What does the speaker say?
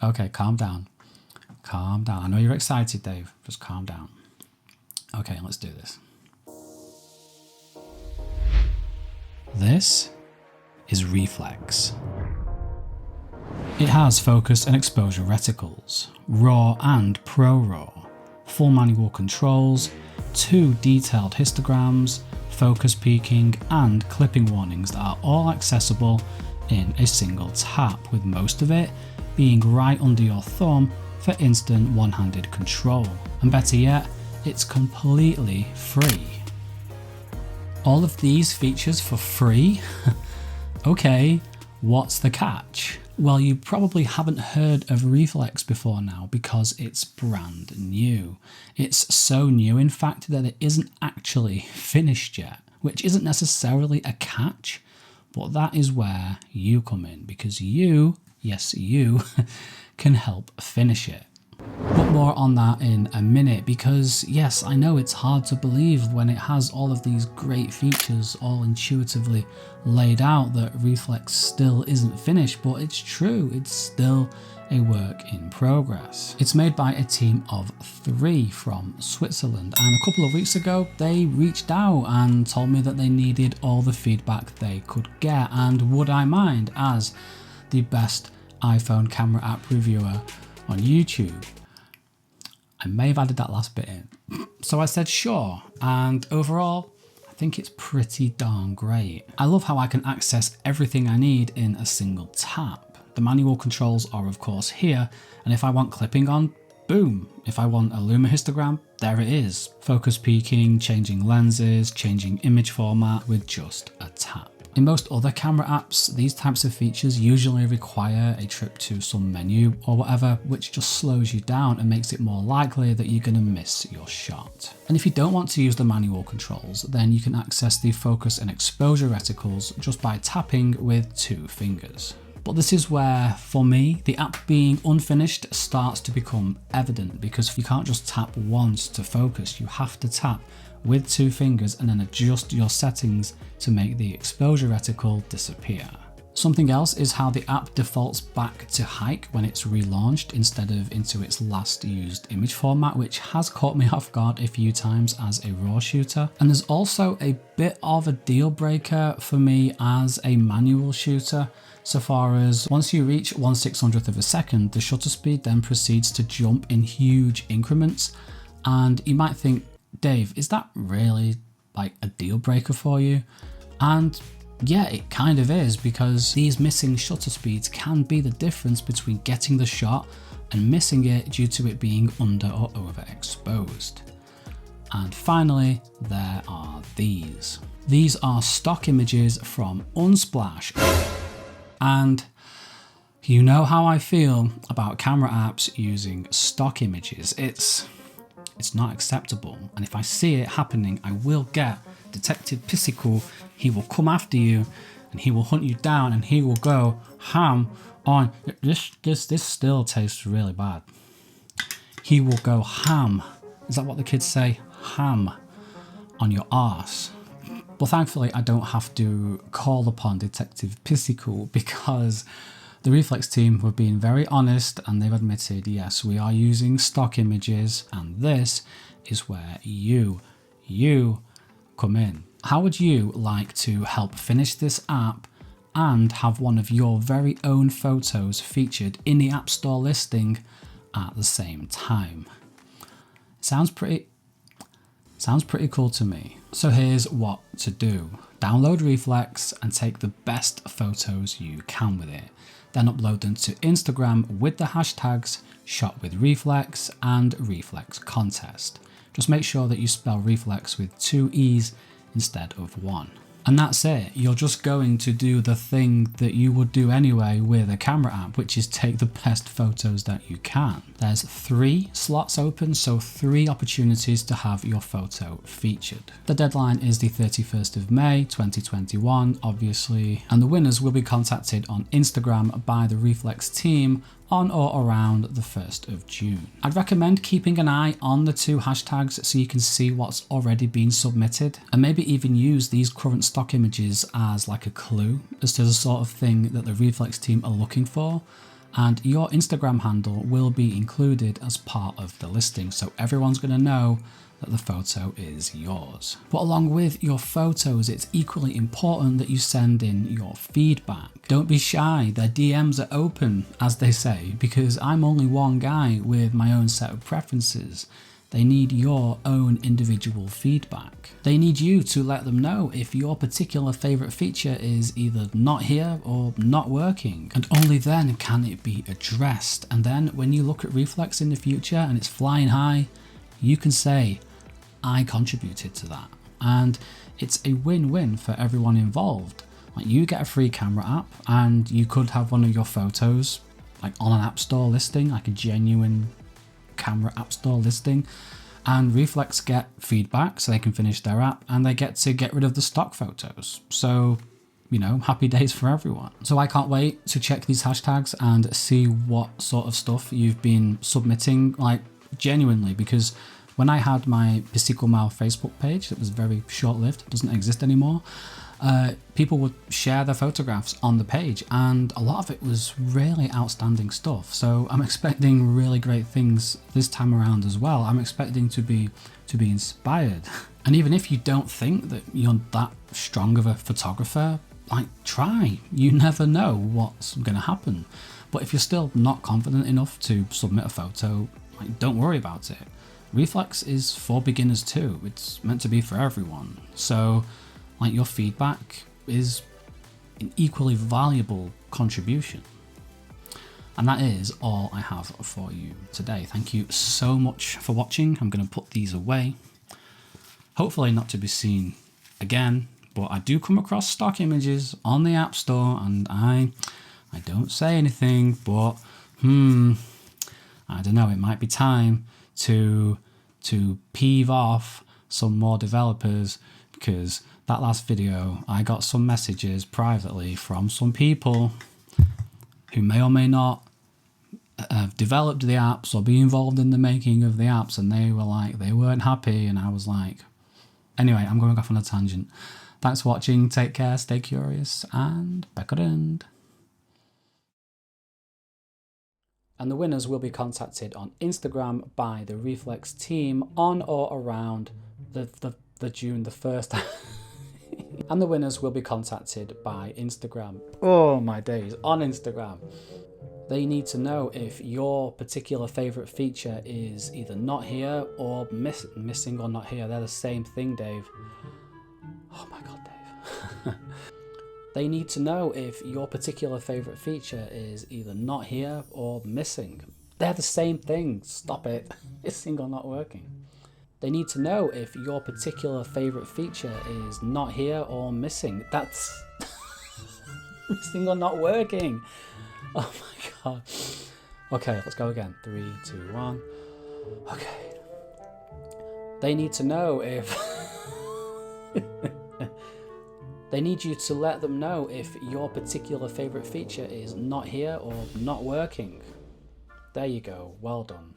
Okay, calm down. Calm down. I know you're excited, Dave. Just calm down. Okay, let's do this. This is Reeflex. It has focus and exposure reticles, RAW and ProRAW, full manual controls, 2 detailed histograms, focus peaking and clipping warnings that are all accessible in a single tap, with most of it being right under your thumb for instant one-handed control. And better yet, it's completely free. All of these features for free? Okay, what's the catch? Well, you probably haven't heard of Reeflex before now because it's brand new. It's so new, in fact, that it isn't actually finished yet, which isn't necessarily a catch, but that is where you come in, because you, yes you, can help finish it. But more on that in a minute, because yes, I know it's hard to believe when it has all of these great features all intuitively laid out that Reeflex still isn't finished, but it's true, it's still a work in progress. It's made by a team of 3 from Switzerland, and a couple of weeks ago they reached out and told me that they needed all the feedback they could get, and would I mind, as the best iPhone camera app reviewer on YouTube. I may have added that last bit in. So I said sure, and overall, I think it's pretty darn great. I love how I can access everything I need in a single tap. The manual controls are of course here, and if I want clipping on, boom. If I want a luma histogram, there it is. Focus peaking, changing lenses, changing image format with just a tap. In most other camera apps, these types of features usually require a trip to some menu or whatever, which just slows you down and makes it more likely that you're going to miss your shot. And if you don't want to use the manual controls, then you can access the focus and exposure reticles just by tapping with 2 fingers. But this is where, for me, the app being unfinished starts to become evident, because you can't just tap once to focus, you have to tap with 2 fingers and then adjust your settings to make the exposure reticle disappear. Something else is how the app defaults back to hike when it's relaunched instead of into its last used image format, which has caught me off guard a few times as a RAW shooter. And there's also a bit of a deal breaker for me as a manual shooter, so far as once you reach 1/600th of a second, the shutter speed then proceeds to jump in huge increments. And you might think, Dave, is that really like a deal breaker for you? And yeah, it kind of is, because these missing shutter speeds can be the difference between getting the shot and missing it due to it being under or overexposed. And finally, there are these. These are stock images from Unsplash. And you know how I feel about camera apps using stock images. It's not acceptable, and if I see it happening, I will get Detective Physical. He will come after you and he will hunt you down and he will go ham on this still tastes really bad. He will go ham. Is that what the kids say? Ham on your arse. But thankfully I don't have to call upon Detective Physical, because the Reeflex team were being very honest and they've admitted, yes, we are using stock images, and this is where you come in. How would you like to help finish this app and have one of your very own photos featured in the App Store listing at the same time? Sounds pretty cool to me. So here's what to do. Download Reeflex and take the best photos you can with it. Then upload them to Instagram with the hashtags shot with Reeflex and Reeflex contest. Just make sure that you spell Reeflex with 2 E's instead of 1. And that's it. You're just going to do the thing that you would do anyway with a camera app, which is take the best photos that you can. There's 3 slots open, so 3 opportunities to have your photo featured. The deadline is the 31st of May 2021, obviously, and the winners will be contacted on Instagram by the Reeflex team on or around the 1st of June. I'd recommend keeping an eye on the 2 hashtags so you can see what's already been submitted, and maybe even use these current stock images as like a clue as to the sort of thing that the Reeflex team are looking for. and your Instagram handle will be included as part of the listing, so everyone's going to know that the photo is yours. But along with your photos, it's equally important that you send in your feedback. Don't be shy, their DMs are open, as they say, because I'm only one guy with my own set of preferences. They need your own individual feedback. They need you to let them know if your particular favorite feature is either not here or not working, and only then can it be addressed. And then when you look at Reeflex in the future and it's flying high, you can say, I contributed to that. And it's a win-win for everyone involved. Like, you get a free camera app, and you could have one of your photos like on an app store listing, like a genuine camera app store listing, and Reeflex get feedback so they can finish their app, and they get to get rid of the stock photos. So, you know, happy days for everyone. So I can't wait to check these hashtags and see what sort of stuff you've been submitting, like genuinely, because when I had my Piscicle Mal Facebook page that was very short-lived, doesn't exist anymore, people would share their photographs on the page, and a lot of it was really outstanding stuff. So I'm expecting really great things this time around as well. I'm expecting to be inspired. And even if you don't think that you're that strong of a photographer, like, try. You never know what's going to happen. But if you're still not confident enough to submit a photo, like, don't worry about it. Reeflex is for beginners too. It's meant to be for everyone. So, like, your feedback is an equally valuable contribution. And that is all I have for you today. Thank you so much for watching. I'm going to put these away. Hopefully not to be seen again, but I do come across stock images on the App Store, and I don't say anything, but I don't know, it might be time to peeve off some more developers, because that last video I got some messages privately from some people who may or may not have developed the apps or be involved in the making of the apps, and they were like, they weren't happy, and I was like, anyway, I'm going off on a tangent. Thanks for watching, take care, stay curious, and back at end. And the winners will be contacted on Instagram by the Reeflex team on or around the June the 1st. And the winners will be contacted by Instagram. Oh my days, on Instagram. They need to know if your particular favorite feature is either not here or missing or not here. They're the same thing, Dave. Oh my God, Dave. They need to know if your particular favorite feature is either not here or missing. They're the same thing. Stop it. Missing or not working. They need to know if your particular favorite feature is not here or missing. That's missing or not working. Oh my God. Okay, let's go again. 3, 2, 1. Okay. They need to know if they need you to let them know if your particular favorite feature is not here or not working. There you go. Well done.